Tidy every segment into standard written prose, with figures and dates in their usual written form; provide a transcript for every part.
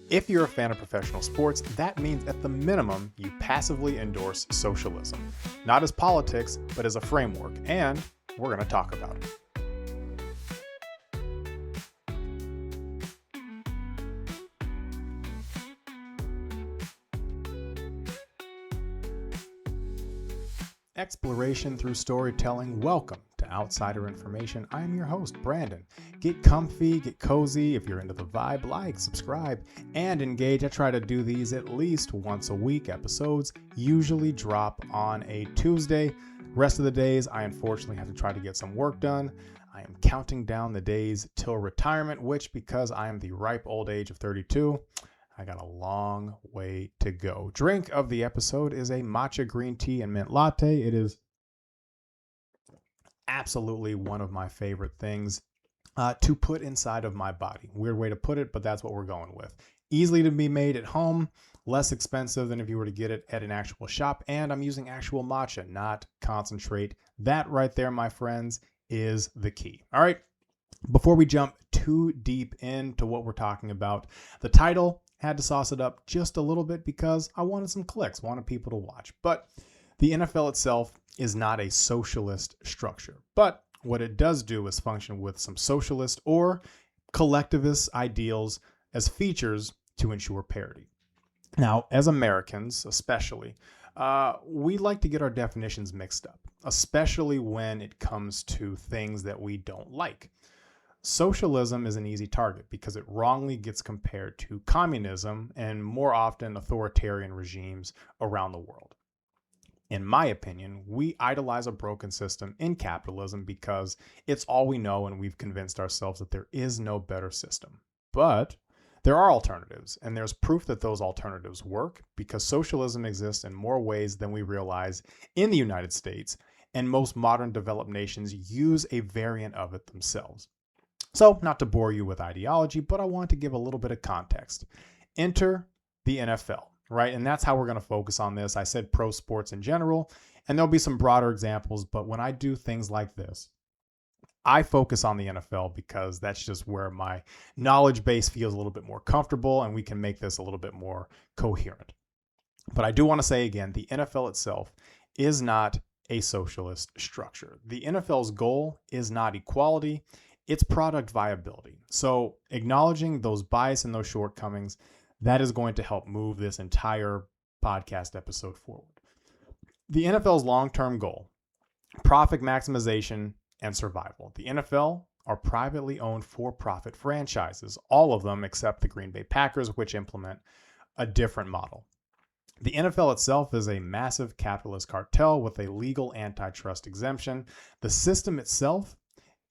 If you're a fan of professional sports, that means at the minimum, you passively endorse socialism. Not as politics, but as a framework, and we're going to talk about it. Exploration through storytelling. Welcome to Outsider Information. I am your host, Brandon. Get comfy, get cozy. If you're into the vibe, like, subscribe, and engage. I try to do these at least once a week. Episodes usually drop on a Tuesday. Rest of the days, I unfortunately have to try to get some work done. I am counting down the days till retirement, which, because I am the ripe old age of 32, I got a long way to go. Drink of the episode is a matcha green tea and mint latte. It is absolutely one of my favorite things to put inside of my body. Weird way to put it, but that's what we're going with. Easily to be made at home, less expensive than if you were to get it at an actual shop, and I'm using actual matcha, not concentrate. That right there, my friends, is the key. All right, before we jump too deep into what we're talking about, the title had to sauce it up just a little bit because I wanted some clicks, wanted people to watch. But the NFL itself is not a socialist structure. But what it does do is function with some socialist or collectivist ideals as features to ensure parity. Now, as Americans especially, we like to get our definitions mixed up, especially when it comes to things that we don't like. Socialism is an easy target because it wrongly gets compared to communism and more often authoritarian regimes around the world. In my opinion, we idolize a broken system in capitalism because it's all we know and we've convinced ourselves that there is no better system. But there are alternatives, and there's proof that those alternatives work because socialism exists in more ways than we realize in the United States, and most modern developed nations use a variant of it themselves. So, not to bore you with ideology, but I want to give a little bit of context. Enter the NFL, right? And that's how we're going to focus on this. I said pro sports in general, and there'll be some broader examples, but when I do things like this, I focus on the NFL because that's just where my knowledge base feels a little bit more comfortable, and we can make this a little bit more coherent. But I do want to say again, the NFL itself is not a socialist structure. The NFL's goal is not equality. It's product viability. So acknowledging those bias and those shortcomings, that is going to help move this entire podcast episode forward. The NFL's long-term goal, profit maximization and survival. The NFL are privately owned for-profit franchises, all of them except the Green Bay Packers, which implement a different model. The NFL itself is a massive capitalist cartel with a legal antitrust exemption. The system itself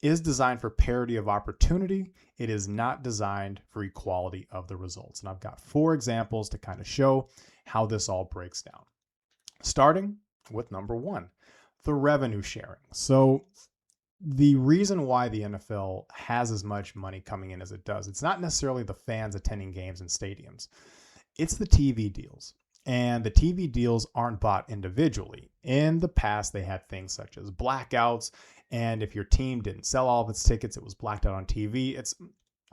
is designed for parity of opportunity. It is not designed for equality of the results. And I've got 4 examples to kind of show how this all breaks down. Starting with number 1, the revenue sharing. So the reason why the NFL has as much money coming in as it does, it's not necessarily the fans attending games in stadiums. It's the TV deals. And the TV deals aren't bought individually. In the past, they had things such as blackouts. And if your team didn't sell all of its tickets, it was blacked out on TV.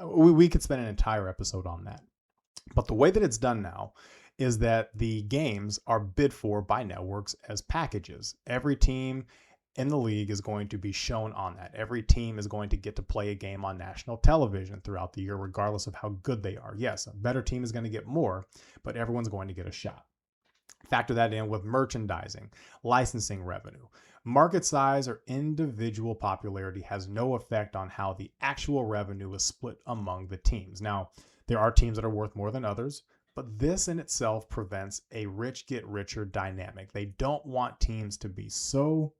We could spend an entire episode on that. But the way that it's done now is that the games are bid for by networks as packages. Every team in the league is going to be shown on that. Every team is going to get to play a game on national television throughout the year, regardless of how good they are. Yes, a better team is going to get more, but everyone's going to get a shot. Factor that in with merchandising, licensing revenue. Market size or individual popularity has no effect on how the actual revenue is split among the teams. Now, there are teams that are worth more than others, but this in itself prevents a rich get richer dynamic. They don't want teams to be so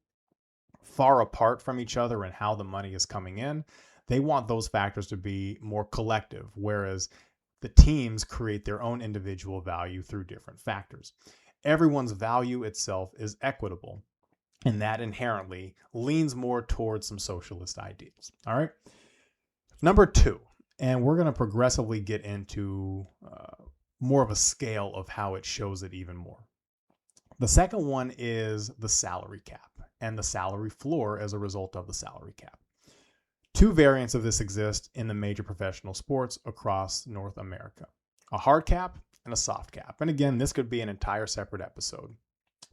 far apart from each other and how the money is coming in. They want those factors to be more collective, whereas the teams create their own individual value through different factors. Everyone's value itself is equitable, and that inherently leans more towards some socialist ideals. All right. Number 2, and we're going to progressively get into more of a scale of how it shows it even more. The second one is the salary cap and the salary floor as a result of the salary cap. 2 variants of this exist in the major professional sports across North America. a hard cap and a soft cap. And again, this could be an entire separate episode.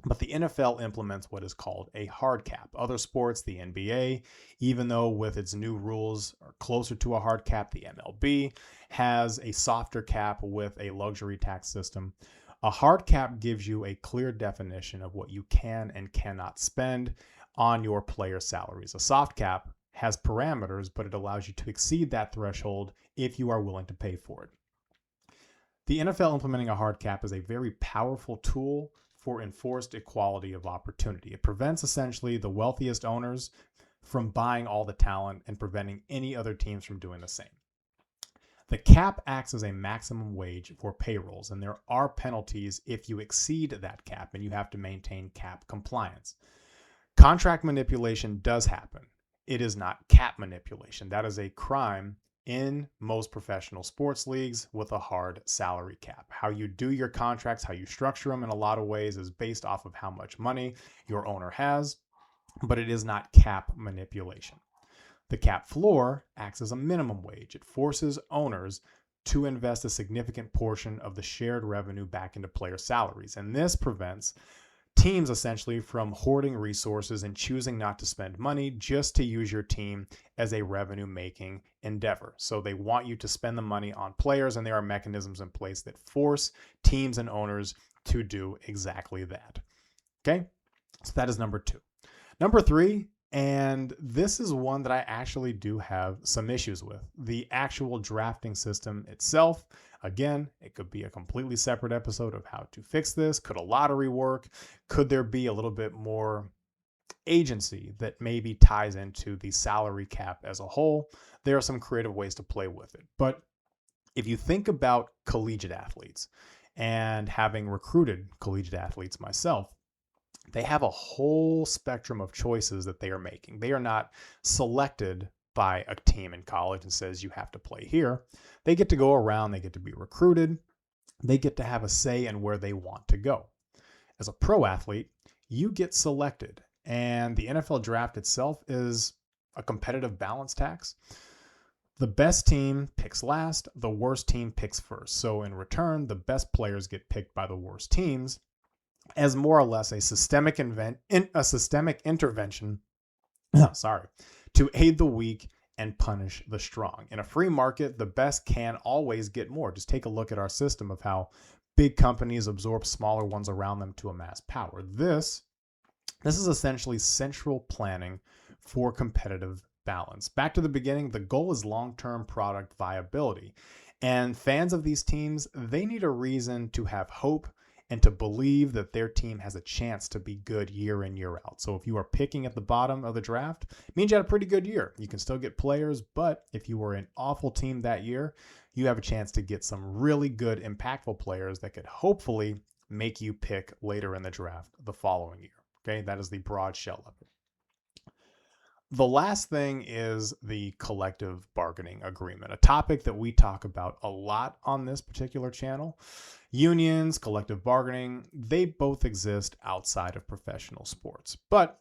But the NFL implements what is called a hard cap. Other sports, the NBA, even though with its new rules are closer to a hard cap, the MLB has a softer cap with a luxury tax system. A hard cap gives you a clear definition of what you can and cannot spend on your player salaries. A soft cap has parameters, but it allows you to exceed that threshold if you are willing to pay for it. The NFL implementing a hard cap is a very powerful tool for enforced equality of opportunity. It prevents essentially the wealthiest owners from buying all the talent and preventing any other teams from doing the same. The cap acts as a maximum wage for payrolls, and there are penalties if you exceed that cap, and you have to maintain cap compliance. Contract manipulation does happen. It is not cap manipulation. That is a crime in most professional sports leagues with a hard salary cap. How you do your contracts, how you structure them in a lot of ways is based off of how much money your owner has, but it is not cap manipulation. The cap floor acts as a minimum wage. It forces owners to invest a significant portion of the shared revenue back into player salaries, and this prevents teams essentially from hoarding resources and choosing not to spend money just to use your team as a revenue-making endeavor. So they want you to spend the money on players, and there are mechanisms in place that force teams and owners to do exactly that. Okay, so that is number 2. Number 3, and this is one that I actually do have some issues with, the actual drafting system itself. Again, it could be a completely separate episode of how to fix this. Could a lottery work? Could there be a little bit more agency that maybe ties into the salary cap as a whole? There are some creative ways to play with it. But if you think about collegiate athletes, and having recruited collegiate athletes myself, they have a whole spectrum of choices that they are making. They are not selected by a team in college and says you have to play here. They get to go around, they get to be recruited, they get to have a say in where they want to go. As a pro athlete, you get selected, and the NFL draft itself is a competitive balance tax. The best team picks last, the worst team picks first. So in return, the best players get picked by the worst teams as more or less a systemic intervention to aid the weak and punish the strong. In a free market, the best can always get more. Just take a look at our system of how big companies absorb smaller ones around them to amass power. This is essentially central planning for competitive balance. Back to the beginning, the goal is long-term product viability. And fans of these teams, they need a reason to have hope and to believe that their team has a chance to be good year in, year out. So if you are picking at the bottom of the draft, it means you had a pretty good year. You can still get players, but if you were an awful team that year, you have a chance to get some really good, impactful players that could hopefully make you pick later in the draft the following year. Okay, that is the broad shell of it. The last thing is the collective bargaining agreement, a topic that we talk about a lot on this particular channel. Unions, collective bargaining, they both exist outside of professional sports. But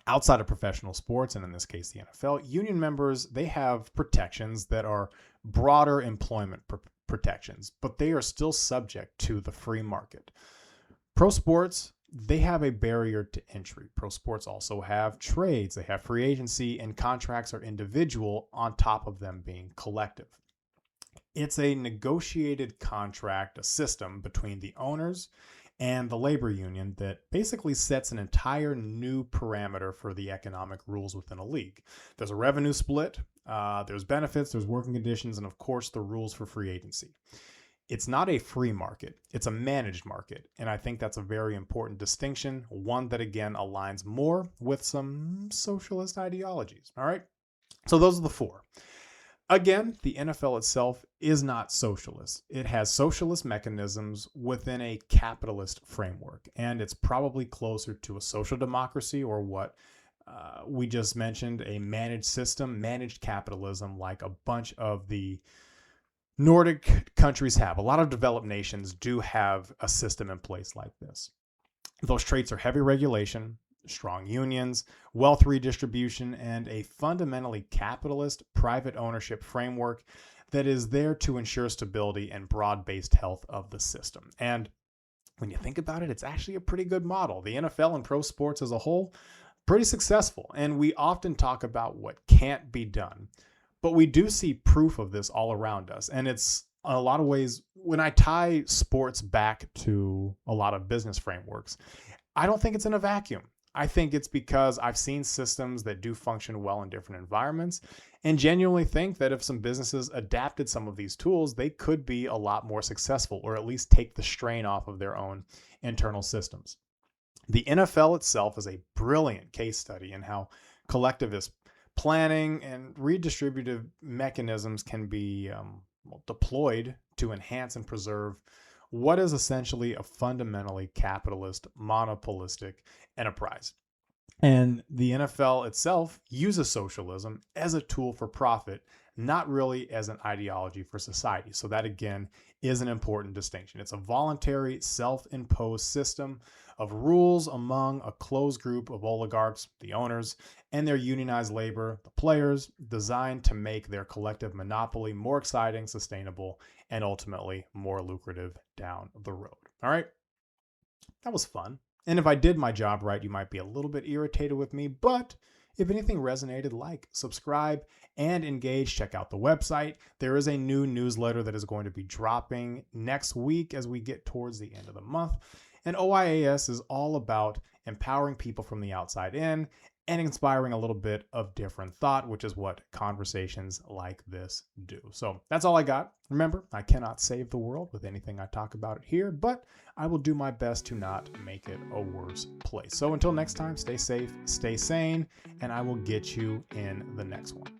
outside of professional sports, and in this case the NFL, union members, they have protections that are broader employment protections, but they are still subject to the free market. Pro sports, they have a barrier to entry. Pro sports also have trades, they have free agency, and contracts are individual on top of them being collective. It's a negotiated contract, a system between the owners and the labor union that basically sets an entire new parameter for the economic rules within a league. There's a revenue split, there's benefits, there's working conditions, and of course the rules for free agency. It's not a free market, it's a managed market. And I think that's a very important distinction, one that again aligns more with some socialist ideologies. All right, so those are the 4. Again, the NFL itself is not socialist. It has socialist mechanisms within a capitalist framework, and it's probably closer to a social democracy or what we just mentioned, a managed system, managed capitalism, like a bunch of the Nordic countries have. A lot of developed nations do have a system in place like this. Those traits are heavy regulation, strong unions, wealth redistribution, and a fundamentally capitalist private ownership framework that is there to ensure stability and broad-based health of the system. And when you think about it, it's actually a pretty good model. The NFL and pro sports as a whole, pretty successful. And we often talk about what can't be done, but we do see proof of this all around us. And it's in a lot of ways, when I tie sports back to a lot of business frameworks, I don't think it's in a vacuum. I think it's because I've seen systems that do function well in different environments, and genuinely think that if some businesses adapted some of these tools, they could be a lot more successful, or at least take the strain off of their own internal systems. The NFL itself is a brilliant case study in how collectivist planning and redistributive mechanisms can be deployed to enhance and preserve what is essentially a fundamentally capitalist, monopolistic enterprise. And the NFL itself uses socialism as a tool for profit, not really as an ideology for society. So that, again, is an important distinction. It's a voluntary, self-imposed system of rules among a closed group of oligarchs, the owners, and their unionized labor, the players, designed to make their collective monopoly more exciting, sustainable, and ultimately more lucrative down the road. All right, that was fun. And if I did my job right, you might be a little bit irritated with me, but if anything resonated, like, subscribe, and engage. Check out the website. There is a new newsletter that is going to be dropping next week as we get towards the end of the month. And OIAS is all about empowering people from the outside in and inspiring a little bit of different thought, which is what conversations like this do. So that's all I got. Remember, I cannot save the world with anything I talk about here, but I will do my best to not make it a worse place. So until next time, stay safe, stay sane, and I will get you in the next one.